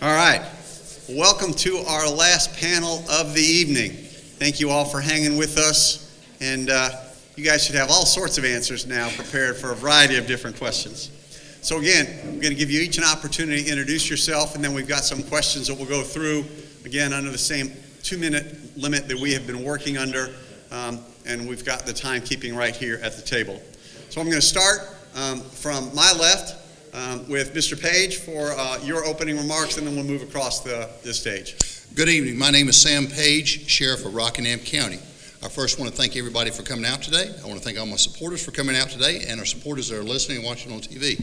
All right. Welcome to our last panel of the evening. Thank you all for hanging with us. And you guys should have all sorts of answers now prepared for a variety of different questions. So again, I'm going to give you each an opportunity to introduce yourself, and then we've got some questions that we'll go through, again, under the same 2-minute limit that we have been working under, and we've got the timekeeping right here at the table. So I'm going to start from my left with Mr. Page for your opening remarks, and then we'll move across the stage. Good evening. My name is Sam Page, Sheriff of Rockingham County. I first want to thank everybody for coming out today. I want to thank all my supporters for coming out today and our supporters that are listening and watching on TV.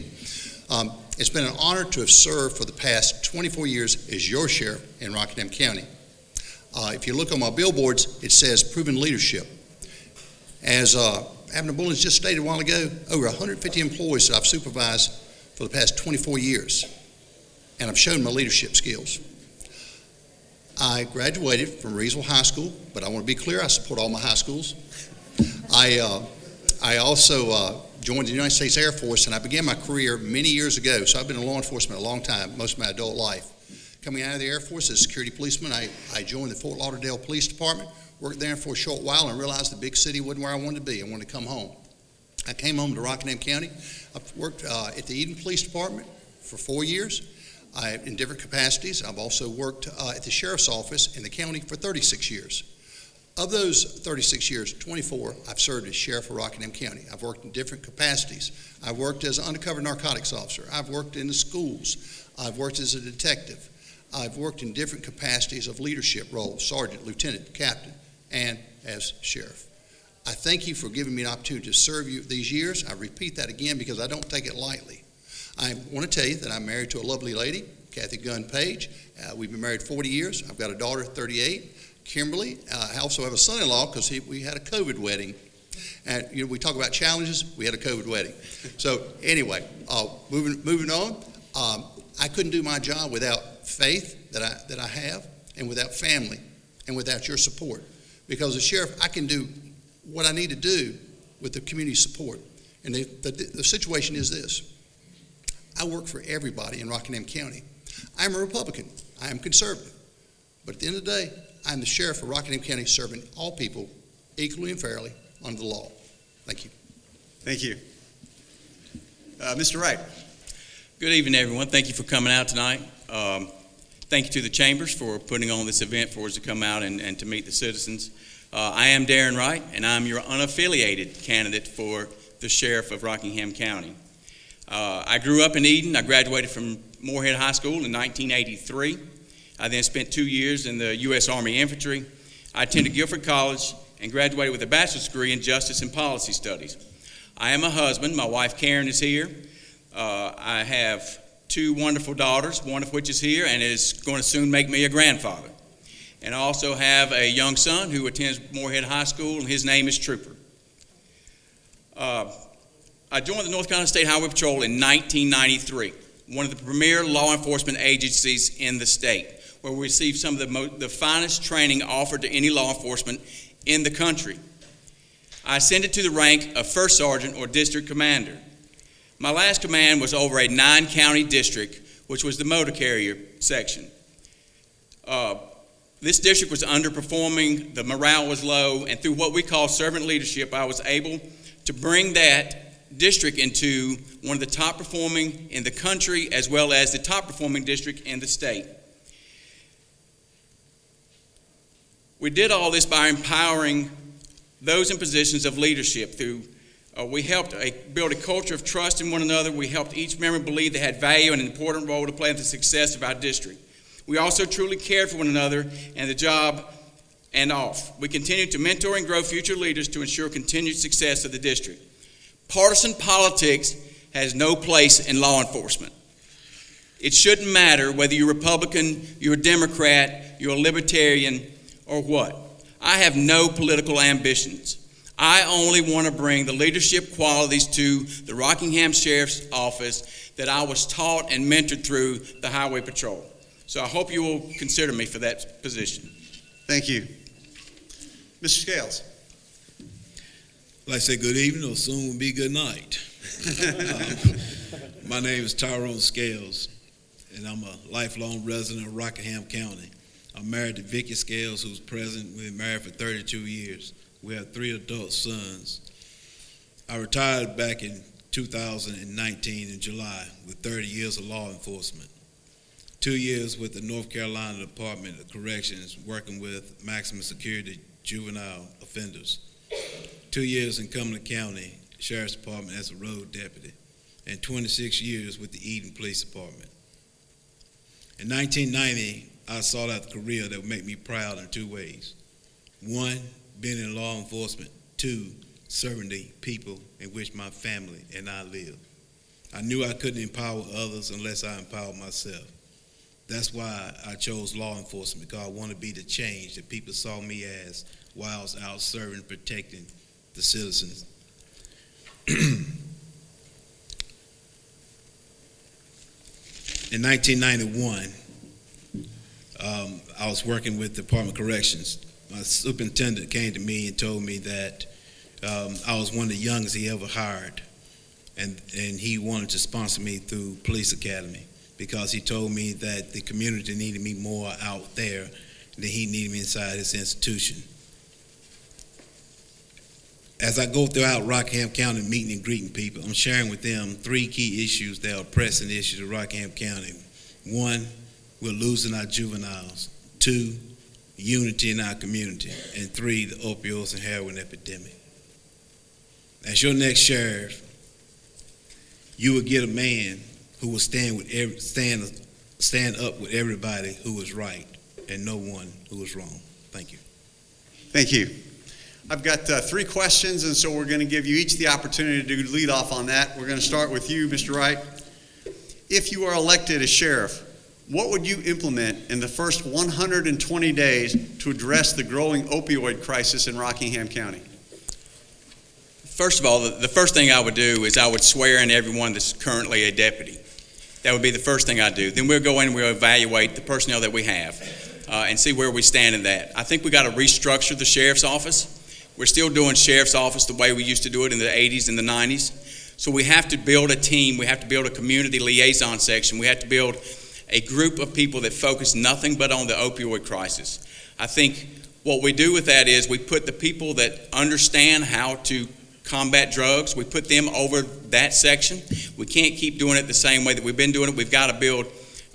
It's been an honor to have served for the past 24 years as your sheriff in Rockingham County. If you look on my billboards, it says proven leadership. As Abner Bullins just stated a while ago, over 150 employees that I've supervised for the past 24 years, and I've shown my leadership skills. I graduated from Reesville High School, but I want to be clear, I support all my high schools. I also joined the United States Air Force, and I began my career many years ago, so I've been in law enforcement a long time, most of my adult life. Coming out of the Air Force as a security policeman, I joined the Fort Lauderdale Police Department, worked there for a short while, and realized the big city wasn't where I wanted to be. I wanted to come home. I came home to Rockingham County. I've worked at the Eden Police Department for 4 years. In different capacities. I've also worked at the Sheriff's Office in the county for 36 years. Of those 36 years, 24 I've served as Sheriff of Rockingham County. I've worked in different capacities. I've worked as an undercover narcotics officer. I've worked in the schools. I've worked as a detective. I've worked in different capacities of leadership roles, sergeant, lieutenant, captain, and as sheriff. I thank you for giving me an opportunity to serve you these years. I repeat that again because I don't take it lightly. I want to tell you that I'm married to a lovely lady, Kathy Gunn Page. We've been married 40 years. I've got a daughter, 38, Kimberly. I also have a son-in-law because we had a COVID wedding. And we talk about challenges. We had a COVID wedding. So anyway, moving on. I couldn't do my job without faith that I have, and without family, and without your support. Because as sheriff, I can do what I need to do with the community support. And the situation is this. I work for everybody in Rockingham County. I'm a Republican. I am conservative. But at the end of the day, I'm the sheriff of Rockingham County serving all people equally and fairly under the law. Thank you. Thank you. Mr. Wright. Good evening, everyone. Thank you for coming out tonight. Thank you to the Chambers for putting on this event for us to come out and to meet the citizens. I am Darren Wright, and I'm your unaffiliated candidate for the Sheriff of Rockingham County. I grew up in Eden. I graduated from Moorhead High School in 1983. I then spent 2 years in the U.S. Army Infantry. I attended Guilford College and graduated with a bachelor's degree in Justice and Policy Studies. I am a husband. My wife Karen is here. I have 2 wonderful daughters, one of which is here and is going to soon make me a grandfather. And I also have a young son who attends Moorhead High School, and his name is Trooper. I joined the North Carolina State Highway Patrol in 1993, one of the premier law enforcement agencies in the state, where we received some of the finest training offered to any law enforcement in the country. I ascended to the rank of First Sergeant or District Commander. My last command was over a 9-county district, which was the motor carrier section. This district was underperforming, the morale was low, and through what we call servant leadership, I was able to bring that district into one of the top performing in the country as well as the top performing district in the state. We did all this by empowering those in positions of leadership through we helped build a culture of trust in one another. We helped each member believe they had value and an important role to play in the success of our district. We also truly cared for one another and the job and off. We continued to mentor and grow future leaders to ensure continued success of the district. Partisan politics has no place in law enforcement. It shouldn't matter whether you're Republican, you're a Democrat, you're a Libertarian, or what. I have no political ambitions. I only want to bring the leadership qualities to the Rockingham Sheriff's Office that I was taught and mentored through the Highway Patrol. So I hope you will consider me for that position. Thank you. Mr. Scales. I'd like to say good evening, or soon will be good night. My name is Tyrone Scales. and I'm a lifelong resident of Rockingham County. I'm married to Vicki Scales, who's present. We've been married for 32 years. We have 3 adult sons. I retired back in 2019 in July with 30 years of law enforcement. 2 years with the North Carolina Department of Corrections, working with maximum security juvenile offenders. 2 years in Cumberland County Sheriff's Department as a road deputy, and 26 years with the Eden Police Department. In 1990, I sought out a career that would make me proud in 2 ways. 1, being in law enforcement. 2, serving the people in which my family and I live. I knew I couldn't empower others unless I empowered myself. That's why I chose law enforcement, because I want to be the change that people saw me as while I was out serving, protecting the citizens. In 1991, I was working with the Department of Corrections. My superintendent came to me and told me that I was one of the youngest he ever hired, and he wanted to sponsor me through Police Academy, because he told me that the community needed me more out there than he needed me inside his institution. As I go throughout Rockingham County meeting and greeting people, I'm sharing with them 3 key issues that are pressing issues of Rockingham County. 1, we're losing our juveniles. 2, unity in our community. And 3, the opioids and heroin epidemic. As your next sheriff, you will get a man who will stand up with everybody who is right and no one who is wrong. Thank you. Thank you. I've got 3 questions, and so we're going to give you each the opportunity to lead off on that. We're going to start with you, Mr. Wright. If you are elected as sheriff, what would you implement in the first 120 days to address the growing opioid crisis in Rockingham County? First of all, the first thing I would do is I would swear in everyone that's currently a deputy. That would be the first thing I'd do. Then we'll go in and we'll evaluate the personnel that we have and see where we stand in that. I think we got to restructure the sheriff's office. We're still doing sheriff's office the way we used to do it in the 80s and the 90s. So we have to build a team. We have to build a community liaison section. We have to build a group of people that focus nothing but on the opioid crisis. I think what we do with that is we put the people that understand how to combat drugs, we put them over that section. We can't keep doing it the same way that we've been doing it. We've got to build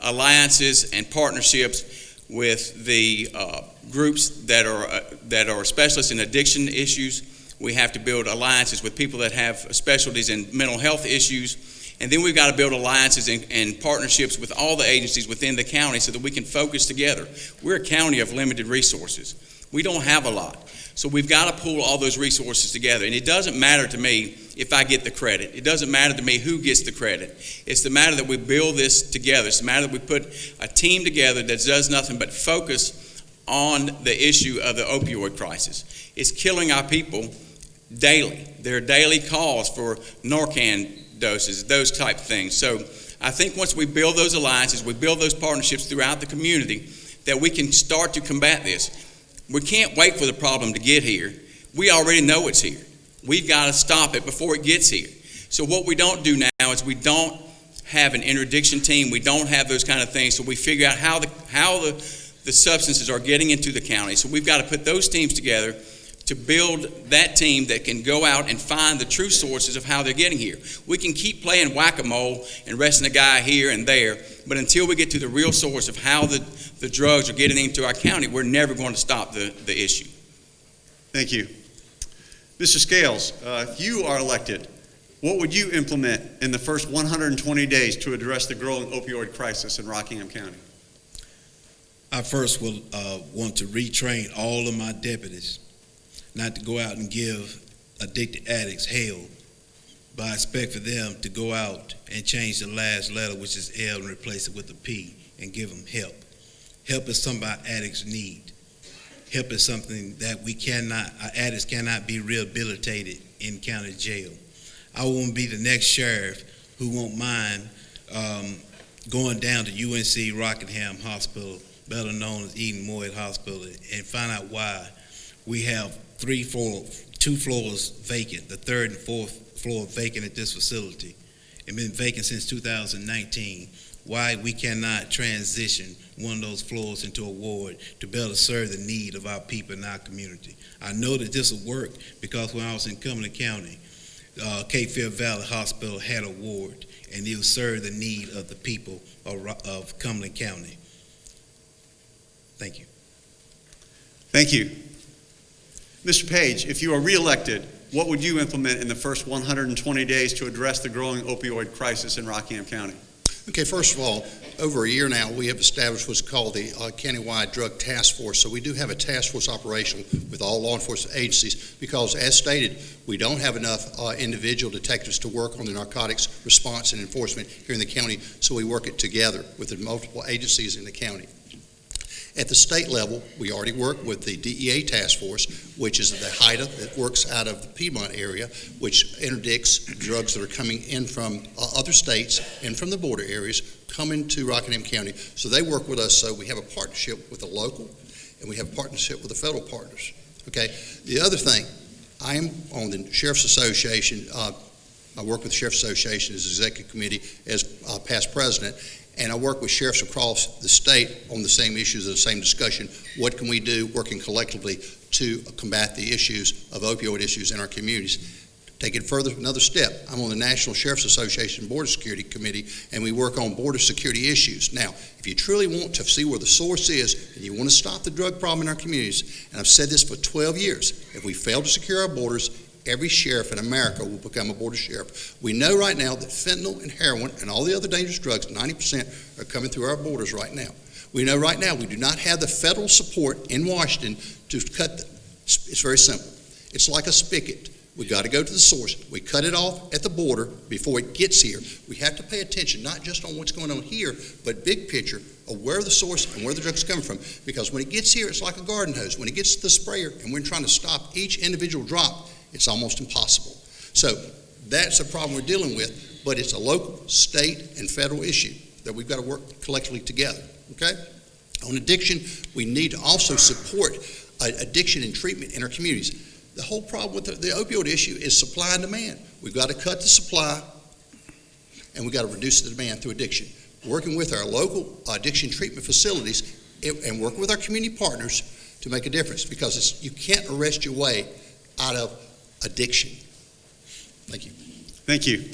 alliances and partnerships with the groups that are specialists in addiction issues. We have to build alliances with people that have specialties in mental health issues. And then we've got to build alliances and partnerships with all the agencies within the county so that we can focus together. We're a county of limited resources. We don't have a lot. So we've got to pull all those resources together. And it doesn't matter to me if I get the credit. It doesn't matter to me who gets the credit. It's the matter that we build this together. It's the matter that we put a team together that does nothing but focus on the issue of the opioid crisis. It's killing our people daily. There are daily calls for Narcan doses, those type of things. So I think once we build those alliances, we build those partnerships throughout the community, that we can start to combat this. We can't wait for the problem to get here. We already know it's here. We've got to stop it before it gets here. So what we don't do now is we don't have an interdiction team. We don't have those kind of things. So we figure out how the substances are getting into the county. So we've got to put those teams together to build that team that can go out and find the true sources of how they're getting here. We can keep playing whack-a-mole and arresting a guy here and there, but until we get to the real source of how the drugs are getting into our county, we're never going to stop the issue. Thank you. Mr. Scales, if you are elected, what would you implement in the first 120 days to address the growing opioid crisis in Rockingham County? I first will want to retrain all of my deputies not to go out and give addicted addicts hell, but I expect for them to go out and change the last letter, which is L, and replace it with a P, and give them help. Help is something our addicts need. Help is something that our addicts cannot be rehabilitated in county jail. I want to be the next sheriff who won't mind going down to UNC Rockingham Hospital, better known as Eden Moyet Hospital, and find out why we have 2 floors vacant, the 3rd and 4th floor vacant at this facility, and been vacant since 2019. why we cannot transition one of those floors into a ward to better serve the need of our people in our community. I know that this will work because when I was in Cumberland County, Cape Fear Valley Hospital had a ward, and it will serve the need of the people of Cumberland County. Thank you. Thank you. Mr. Page, if you are reelected, what would you implement in the first 120 days to address the growing opioid crisis in Rockingham County? Okay, first of all, over a year now, we have established what's called the Countywide Drug Task Force. So we do have a task force operation with all law enforcement agencies because, as stated, we don't have enough individual detectives to work on the narcotics response and enforcement here in the county, so we work it together with the multiple agencies in the county. At the state level, we already work with the DEA task force, which is the HIDA that works out of the Piedmont area, which interdicts drugs that are coming in from other states and from the border areas coming to Rockingham County. So they work with us, so we have a partnership with the local and we have a partnership with the federal partners. Okay. The other thing, I am on the Sheriff's Association. I work with the Sheriff's Association as executive committee as past president. And I work with sheriffs across the state on the same issues, the same discussion. What can we do working collectively to combat the issues of opioid issues in our communities? Take it further, another step. I'm on the National Sheriff's Association Border Security Committee, and we work on border security issues. Now, if you truly want to see where the source is and you want to stop the drug problem in our communities, and I've said this for 12 years, if we fail to secure our borders, every sheriff in America will become a border sheriff. We know right now that fentanyl and heroin and all the other dangerous drugs, 90% are coming through our borders right now. We know right now we do not have the federal support in Washington to cut them. It's very simple. It's like a spigot. We got to go to the source. We cut it off at the border before it gets here. We have to pay attention not just on what's going on here, but big picture of where the source and where the drugs coming from. Because when it gets here, it's like a garden hose. When it gets to the sprayer and we're trying to stop each individual drop, it's almost impossible. So that's a problem we're dealing with, but it's a local, state, and federal issue that we've got to work collectively together, okay? On addiction, we need to also support addiction and treatment in our communities. The whole problem with the opioid issue is supply and demand. We've got to cut the supply, and we've got to reduce the demand through addiction. Working with our local addiction treatment facilities and working with our community partners to make a difference, because you can't arrest your way out of addiction. Thank you. Thank you.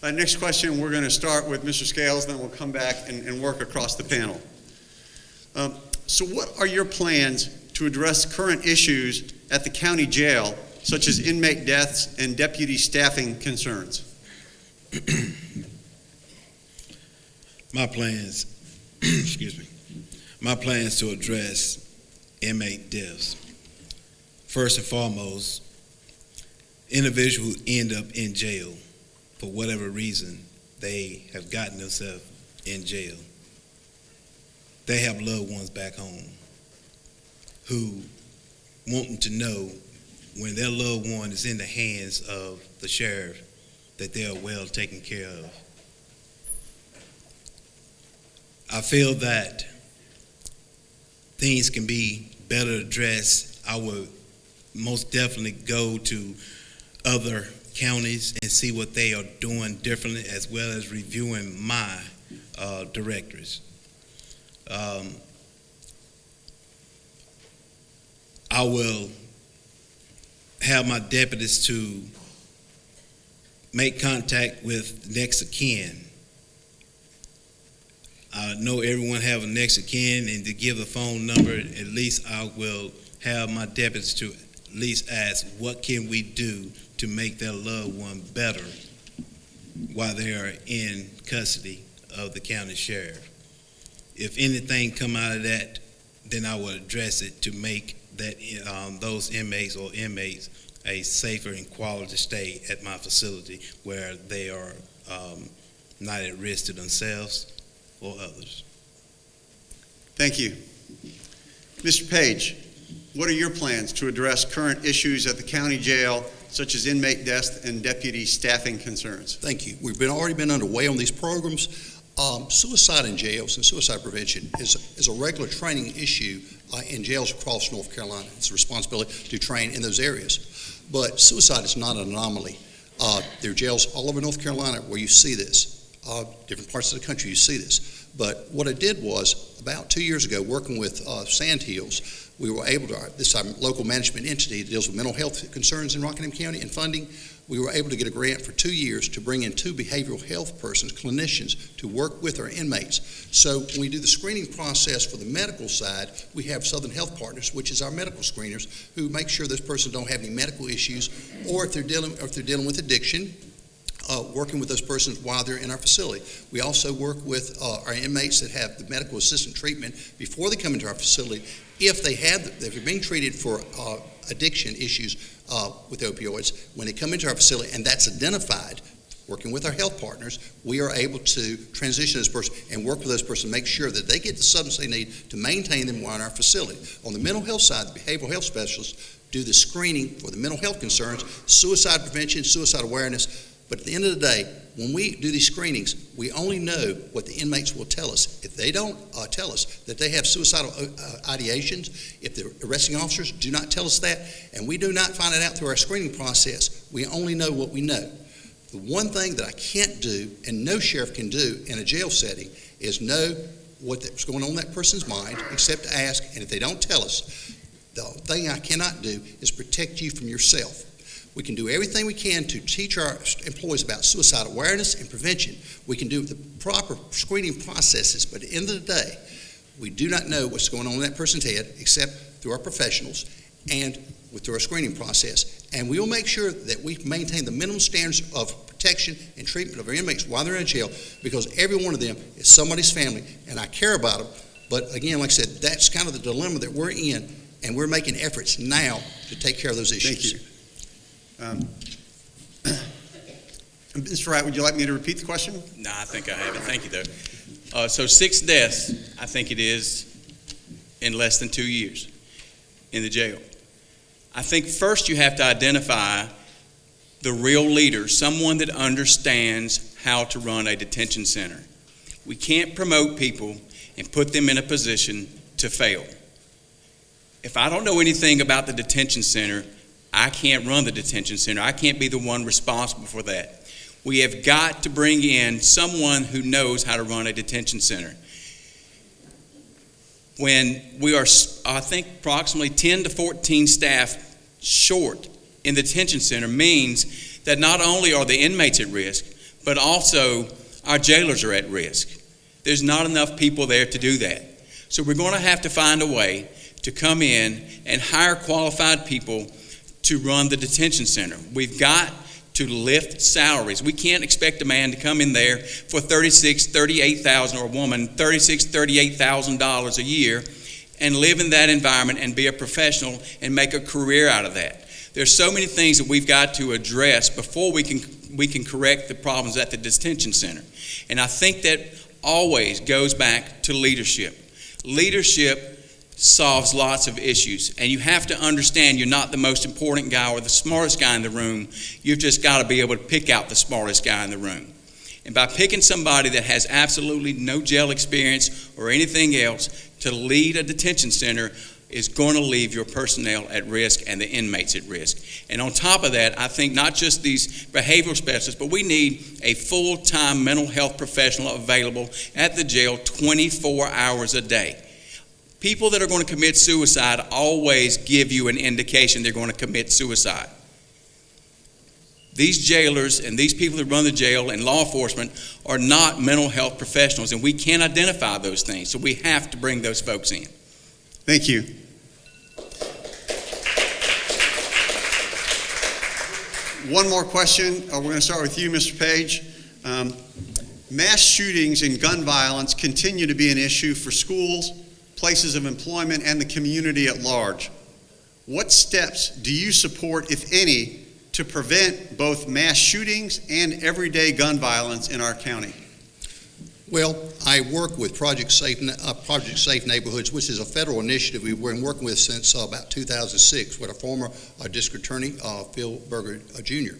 Next question, we're going to start with Mr. Scales, then we'll come back and work across the panel. So what are your plans to address current issues at the county jail, such as inmate deaths and deputy staffing concerns? My plans, excuse me, my plans to address inmate deaths. First and foremost, individuals who end up in jail for whatever reason they have gotten themselves in jail. They have loved ones back home who wanting to know when their loved one is in the hands of the sheriff that they are well taken care of. I feel that things can be better addressed. I would most definitely go to other counties and see what they are doing differently, as well as reviewing my directories. I will have my deputies to make contact with next of kin. I know everyone have a next of kin, and to give the phone number, at least I will have my deputies to at least ask, what can we do to make their loved one better while they are in custody of the county sheriff? If anything come out of that, then I will address it to make that those inmates or inmates a safer and quality stay at my facility where they are not at risk to themselves or others. Thank you. Mr. Page, what are your plans to address current issues at the county jail, such as inmate deaths and deputy staffing concerns? Thank you. We've already been underway on these programs. Suicide in jails and suicide prevention is a regular training issue in jails across North Carolina. It's a responsibility to train in those areas. But suicide is not an anomaly. There are jails all over North Carolina where you see this. Different parts of the country you see this. But what I did was, about 2 years ago, working with Sandhills, we were able to, this is our local management entity that deals with mental health concerns in Rockingham County and funding. We were able to get a grant for 2 years to bring in 2 behavioral health persons, clinicians, to work with our inmates. So when we do the screening process for the medical side, we have Southern Health Partners, which is our medical screeners, who make sure those persons don't have any medical issues, or if they're dealing with addiction, working with those persons while they're in our facility. We also work with our inmates that have the medical assistant treatment before they come into our facility. If they're being treated for addiction issues with opioids, when they come into our facility and that's identified, working with our health partners, we are able to transition this person and work with those persons, make sure that they get the substance they need to maintain them while in our facility. On the mental health side, the behavioral health specialists do the screening for the mental health concerns, suicide prevention, suicide awareness. But at the end of the day, when we do these screenings, we only know what the inmates will tell us. If they don't tell us that they have suicidal ideations, if the arresting officers do not tell us that, and we do not find it out through our screening process, we only know what we know. The one thing that I can't do, and no sheriff can do in a jail setting, is know what's going on in that person's mind, except to ask, and if they don't tell us, the thing I cannot do is protect you from yourself. We can do everything we can to teach our employees about suicide awareness and prevention. We can do the proper screening processes, but at the end of the day, we do not know what's going on in that person's head except through our professionals and through our screening process. And we will make sure that we maintain the minimum standards of protection and treatment of our inmates while they're in jail, because every one of them is somebody's family, and I care about them. But again, like I said, that's kind of the dilemma that we're in, and we're making efforts now to take care of those issues. Thank you. Mr. Wright, would you like me to repeat the question? No, I think I have it. Thank you, though. So 6 deaths, I think it is, in less than 2 years in the jail. I think first you have to identify the real leader, someone that understands how to run a detention center. We can't promote people and put them in a position to fail. If I don't know anything about the detention center, I can't run the detention center. I can't be the one responsible for that. We have got to bring in someone who knows how to run a detention center. When we are, I think, approximately 10 to 14 staff short in the detention center means that not only are the inmates at risk, but also our jailers are at risk. There's not enough people there to do that. So we're going to have to find a way to come in and hire qualified people to run the detention center. We've got to lift salaries. We can't expect a man to come in there for $36,000, $38,000, or a woman $36,000, $38,000 a year and live in that environment and be a professional and make a career out of that. There's so many things that we've got to address before we can correct the problems at the detention center. And I think that always goes back to leadership. Leadership solves lots of issues, and you have to understand you're not the most important guy or the smartest guy in the room. You've just got to be able to pick out the smartest guy in the room. And by picking somebody that has absolutely no jail experience or anything else to lead a detention center is going to leave your personnel at risk and the inmates at risk. And on top of that, I think not just these behavioral specialists, but we need a full-time mental health professional available at the jail 24 hours a day. People that are going to commit suicide always give you an indication they're going to commit suicide. These jailers and these people that run the jail and law enforcement are not mental health professionals, and we can't identify those things, so we have to bring those folks in. Thank you. One more question. We're going to start with you, Mr. Page. Mass shootings and gun violence continue to be an issue for schools, places of employment, and the community at large. What steps do you support, if any, to prevent both mass shootings and everyday gun violence in our county? Well, I work with Project Safe Neighborhoods, which is a federal initiative we've been working with since about 2006, with our former district attorney, Phil Berger Jr.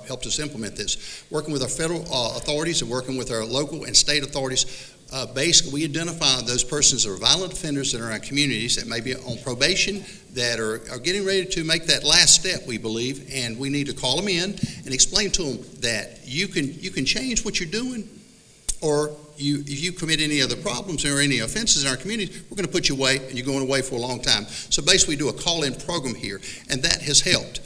Helped us implement this. Working with our federal authorities and working with our local and state authorities, basically, we identify those persons that are violent offenders that are in our communities that may be on probation, that are getting ready to make that last step, we believe, and we need to call them in and explain to them that you can change what you're doing, or if you commit any other problems or any offenses in our community, we're going to put you away, and you're going away for a long time. So basically, we do a call-in program here, and that has helped.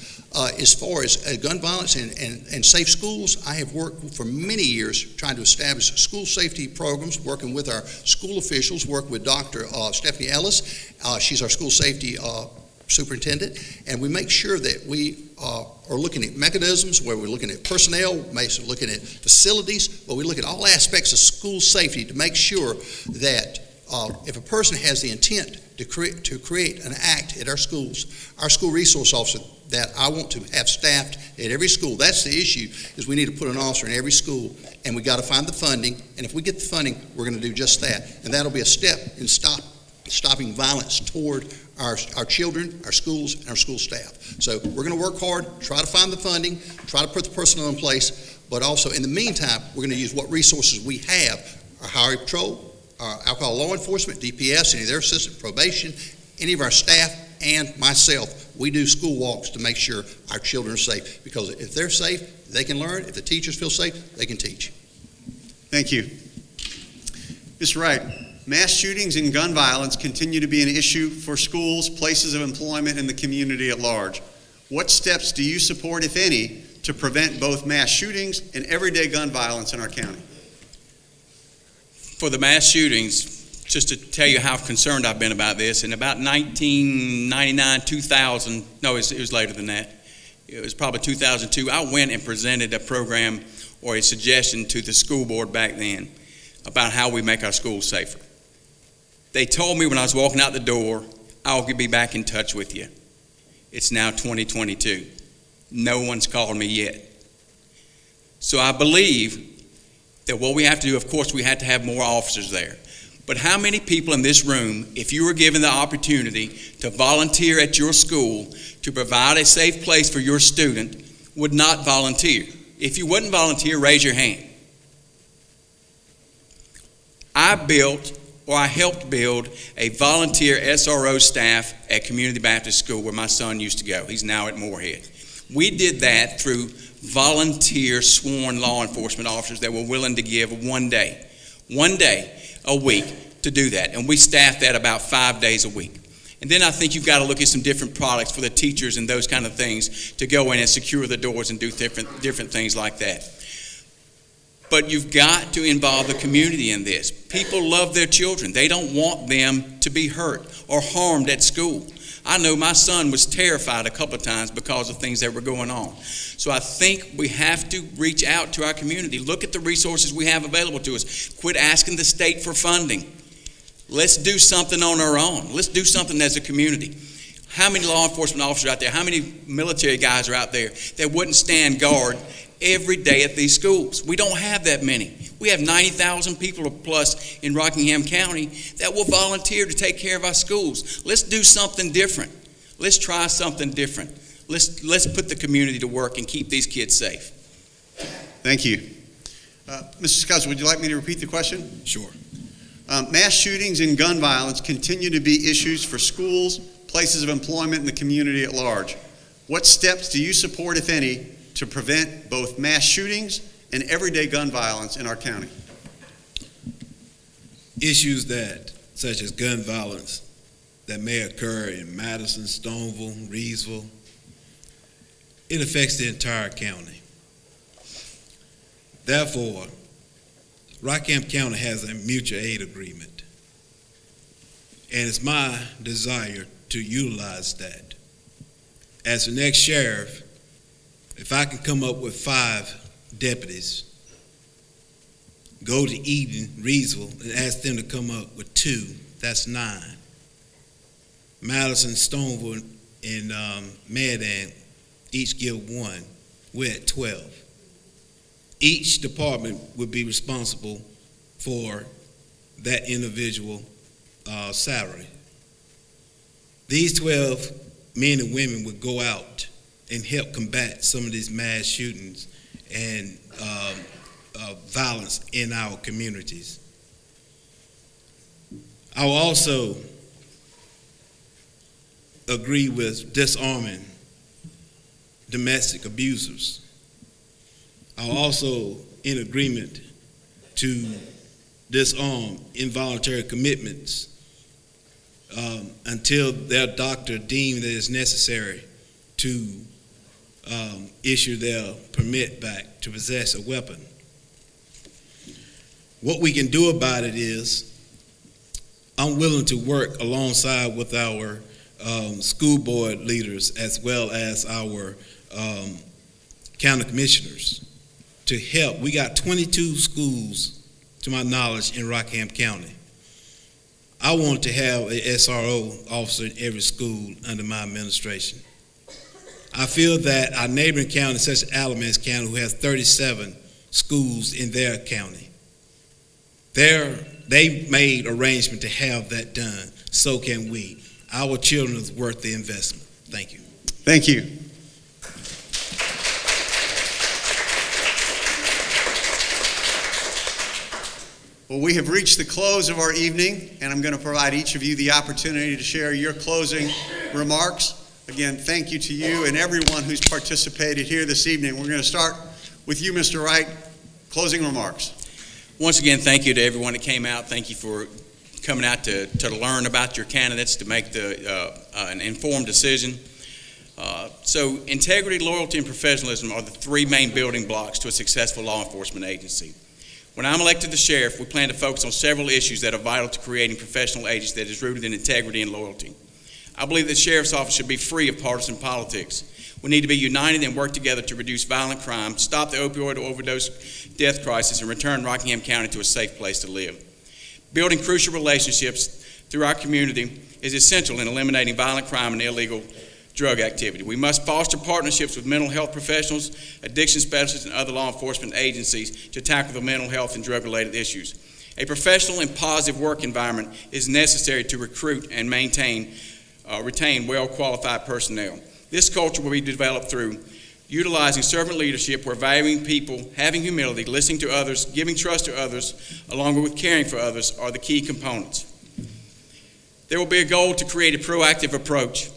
As far as gun violence and safe schools, I have worked for many years trying to establish school safety programs, working with our school officials, work with Dr. Stephanie Ellis. She's our school safety superintendent, and we make sure that we are looking at mechanisms, where we're looking at personnel, looking at facilities, but we look at all aspects of school safety to make sure that if a person has the intent to create an act at our schools, our school resource officer that I want to have staffed at every school, that's the issue, is we need to put an officer in every school, and we got to find the funding, and if we get the funding, we're going to do just that, and that'll be a step in stopping violence toward our children, our schools, and our school staff. So we're going to work hard, try to find the funding, try to put the personnel in place, but also in the meantime, we're going to use what resources we have, our highway patrol, our alcohol law enforcement, DPS, any of their assistant probation, any of our staff, and myself. We do school walks to make sure our children are safe, because if they're safe, they can learn. If the teachers feel safe, they can teach. Thank you. Mr. Wright, mass shootings and gun violence continue to be an issue for schools, places of employment, and the community at large. What steps do you support, if any, to prevent both mass shootings and everyday gun violence in our county? For the mass shootings, just to tell you how concerned I've been about this, in about 1999, 2000, no, it was later than that. It was probably 2002. I went and presented a program or a suggestion to the school board back then about how we make our schools safer. They told me when I was walking out the door, I'll be back in touch with you. It's now 2022. No one's called me yet. So I believe that what we have to do, of course, we had to have more officers there. But how many people in this room, if you were given the opportunity to volunteer at your school to provide a safe place for your student, would not volunteer? If you wouldn't volunteer, raise your hand. I helped build a volunteer SRO staff at Community Baptist School where my son used to go. He's now at Moorhead. We did that through volunteer sworn law enforcement officers that were willing to give one day a week to do that. And we staffed that about 5 days a week. And then I think you've got to look at some different products for the teachers and those kind of things to go in and secure the doors and do different things like that. But you've got to involve the community in this. People love their children. They don't want them to be hurt or harmed at school. I know my son was terrified a couple of times because of things that were going on. So I think we have to reach out to our community. Look at the resources we have available to us. Quit asking the state for funding. Let's do something on our own. Let's do something as a community. How many law enforcement officers out there, how many military guys are out there that wouldn't stand guard every day at these schools? We don't have that many. We have 90,000 people plus in Rockingham County that will volunteer to take care of our schools. Let's do something different. Let's try something different. Let's put the community to work and keep these kids safe. Thank you. Mr. Scott, would you like me to repeat the question? Sure. Mass shootings and gun violence continue to be issues for schools, places of employment, and the community at large. What steps do you support, if any, to prevent both mass shootings and everyday gun violence in our county? Issues such as gun violence, that may occur in Madison, Stoneville, Reedsville, it affects the entire county. Therefore, Rockingham County has a mutual aid agreement, and it's my desire to utilize that. As the next sheriff, if I can come up with 5 deputies, go to Eden, Reedsville, and ask them to come up with 2, that's 9. Madison, Stoneville, and Medan each give 1, we're at 12. Each department would be responsible for that individual salary. These 12 men and women would go out and help combat some of these mass shootings and violence in our communities. I will also agree with disarming domestic abusers. I'm also in agreement to disarm involuntary commitments until their doctor deemed that it's necessary to issue their permit back to possess a weapon. What we can do about it is, I'm willing to work alongside with our school board leaders as well as our county commissioners to help. We got 22 schools, to my knowledge, in Rockingham County. I want to have a SRO officer in every school under my administration. I feel that our neighboring county, such as Alamance County, who has 37 schools in their county, they made arrangement to have that done. So can we. Our children is worth the investment. Thank you. Thank you. Well, we have reached the close of our evening, and I'm going to provide each of you the opportunity to share your closing remarks. Again, thank you to you and everyone who's participated here this evening. We're going to start with you, Mr. Wright. Closing remarks. Once again, thank you to everyone that came out. Thank you for coming out to learn about your candidates, to make an informed decision. So integrity, loyalty, and professionalism are the three main building blocks to a successful law enforcement agency. When I'm elected the sheriff, we plan to focus on several issues that are vital to creating professional agents that is rooted in integrity and loyalty. I believe the sheriff's office should be free of partisan politics. We need to be united and work together to reduce violent crime, stop the opioid overdose death crisis, and return Rockingham County to a safe place to live. Building crucial relationships through our community is essential in eliminating violent crime and illegal drug activity. We must foster partnerships with mental health professionals, addiction specialists, and other law enforcement agencies to tackle the mental health and drug-related issues. A professional and positive work environment is necessary to recruit and retain well-qualified personnel. This culture will be developed through utilizing servant leadership, where valuing people, having humility, listening to others, giving trust to others, along with caring for others, are the key components. There will be a goal to create a proactive approach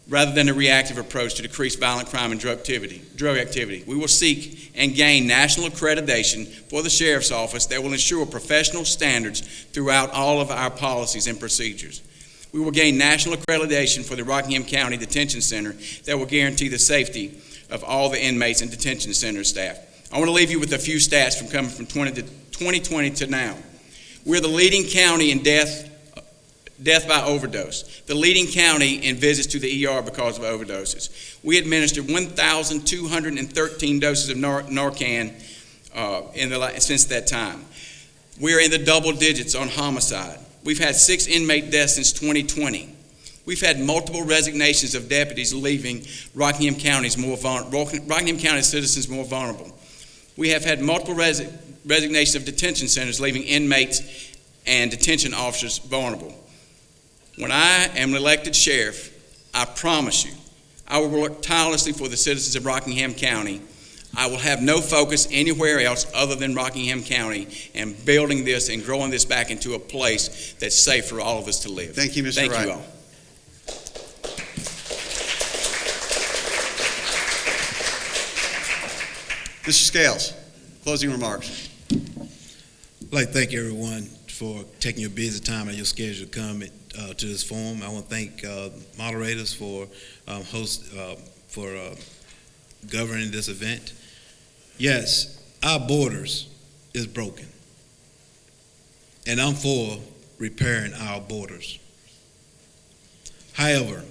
rather than a reactive approach to decrease violent crime and drug activity. We will seek and gain national accreditation for the Sheriff's Office that will ensure professional standards throughout all of our policies and procedures. We will gain national accreditation for the Rockingham County Detention Center that will guarantee the safety of all the inmates and detention center staff. I want to leave you with a few stats from coming from 2020 to now. We're the leading county in death by overdose, the leading county in visits to the ER because of overdoses. We administered 1,213 doses of Narcan since that time. We are in the double digits on homicide. We've had 6 inmate deaths since 2020. We've had multiple resignations of deputies leaving Rockingham County citizens more vulnerable. We have had multiple resignations of detention centers leaving inmates and detention officers vulnerable. When I am elected sheriff, I promise you, I will work tirelessly for the citizens of Rockingham County. I will have no focus anywhere else other than Rockingham County and building this and growing this back into a place that's safe for all of us to live. Thank you, Mr. Thank Wright. you all. Mr. Scales, closing remarks. I'd like to thank everyone for taking your busy time and your schedule to come to this forum. I want to thank moderators for governing this event. Yes, our borders is broken, and I'm for repairing our borders. However,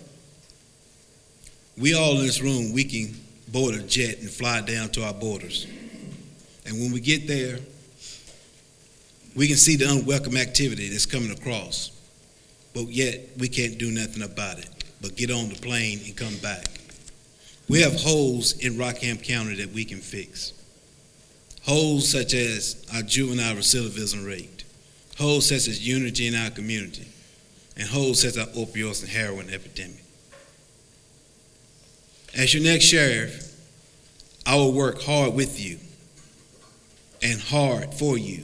we all in this room, we can board a jet and fly down to our borders, and when we get there, we can see the unwelcome activity that's coming across, but yet we can't do nothing about it but get on the plane and come back. We have holes in Rockingham County that we can fix. Holes such as our juvenile recidivism rate, holes such as unity in our community, and holes such as our opioids and heroin epidemic. As your next sheriff, I will work hard with you and hard for you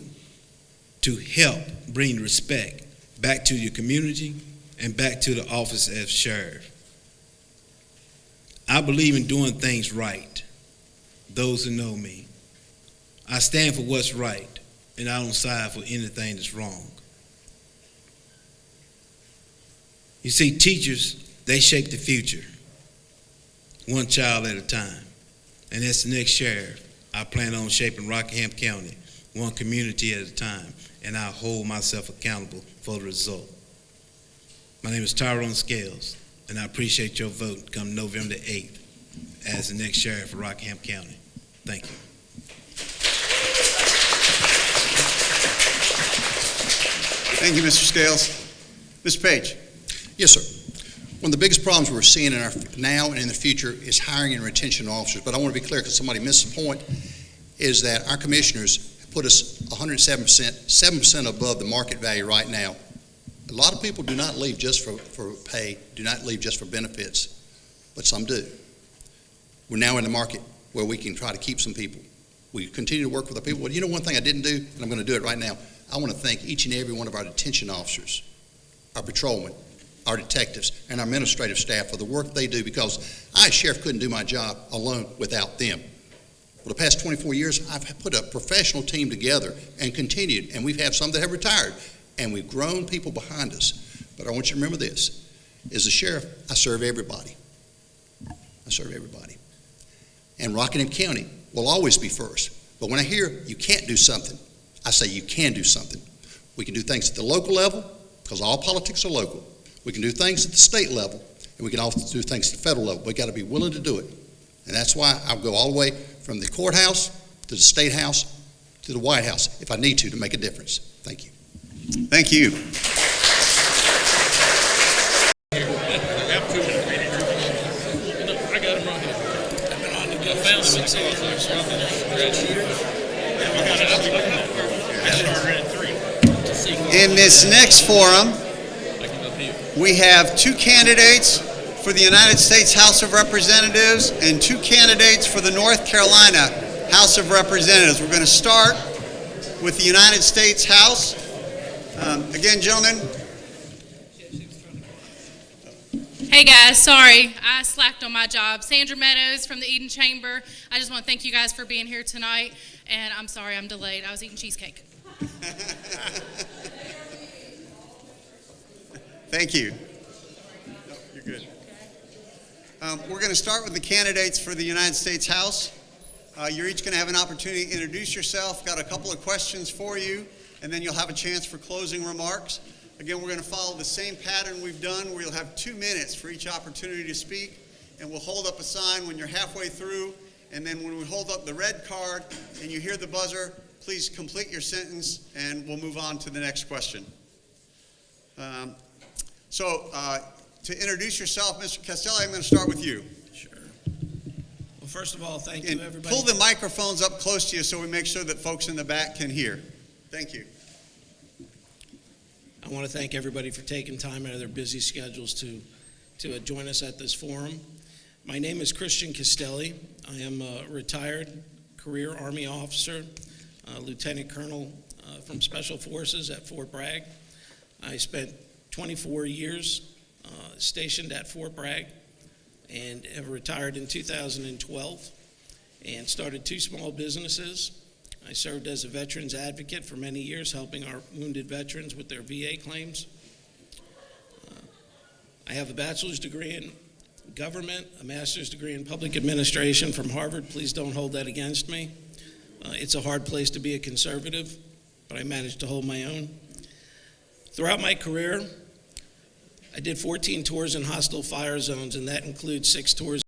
to help bring respect back to your community and back to the office as sheriff. I believe in doing things right. Those who know me, I stand for what's right, and I don't side for anything that's wrong. You see, teachers, they shape the future, one child at a time. And as the next sheriff, I plan on shaping Rockingham County, one community at a time, and I hold myself accountable for the result. My name is Tyrone Scales, and I appreciate your vote come November the 8th as the next sheriff of Rockingham County. Thank you. Thank you, Mr. Scales. Ms. Page. Yes, sir. One of the biggest problems we're seeing in our now and in the future is hiring and retention of officers. But I want to be clear because somebody missed the point, is that our commissioners have put us 7% above the market value right now. A lot of people do not leave just for pay, do not leave just for benefits, but some do. We're now in the market where we can try to keep some people. We continue to work with our people. Well, you know one thing I didn't do, and I'm going to do it right now. I want to thank each and every one of our detention officers, our patrolmen, our detectives, and our administrative staff for the work they do, because I, as sheriff, couldn't do my job alone without them. For the past 24 years, I've put a professional team together and continued, and we've had some that have retired, and we've grown people behind us. But I want you to remember this. As a sheriff, I serve everybody. I serve everybody. And Rockingham County will always be first. But when I hear you can't do something, I say you can do something. We can do things at the local level, because all politics are local. We can do things at the state level, and we can also do things at the federal level. We've got to be willing to do it. And that's why I'll go all the way from the courthouse to the state house to the White House if I need to make a difference. Thank you. Thank you. I got him right here. I found him in Texas. In this next forum, we have two candidates for the United States House of Representatives and two candidates for the North Carolina House of Representatives. We're going to start with the United States House. Again, gentlemen. Hey guys, sorry, I slacked on my job. Sandra Meadows from the Eden Chamber. I just want to thank you guys for being here tonight, and I'm sorry I'm delayed. I was eating cheesecake. Thank you. No, you're good. We're going to start with the candidates for the United States House. You're each going to have an opportunity to introduce yourself. Got a couple of questions for you, and then you'll have a chance for closing remarks. Again, we're going to follow the same pattern we've done, where you'll have 2 minutes for each opportunity to speak, and we'll hold up a sign when you're halfway through, and then when we hold up the red card and you hear the buzzer, please complete your sentence, and we'll move on to the next question. To introduce yourself, Mr. Castelli, I'm going to start with you. Sure. Well, first of all, thank And you, everybody. pull the microphones up close to you so we make sure that folks in the back can hear. Thank you. I want to thank everybody for taking time out of their busy schedules to join us at this forum. My name is Christian Castelli. I am a retired career Army officer, Lieutenant Colonel from Special Forces at Fort Bragg. I spent 24 years stationed at Fort Bragg and have retired in 2012 and started 2 small businesses. I served as a veterans advocate for many years, helping our wounded veterans with their VA claims. I have a bachelor's degree in government, a master's degree in public administration from Harvard. Please don't hold that against me. It's a hard place to be a conservative, but I managed to hold my own. Throughout my career, I did 14 tours in hostile fire zones, and that includes 6 tours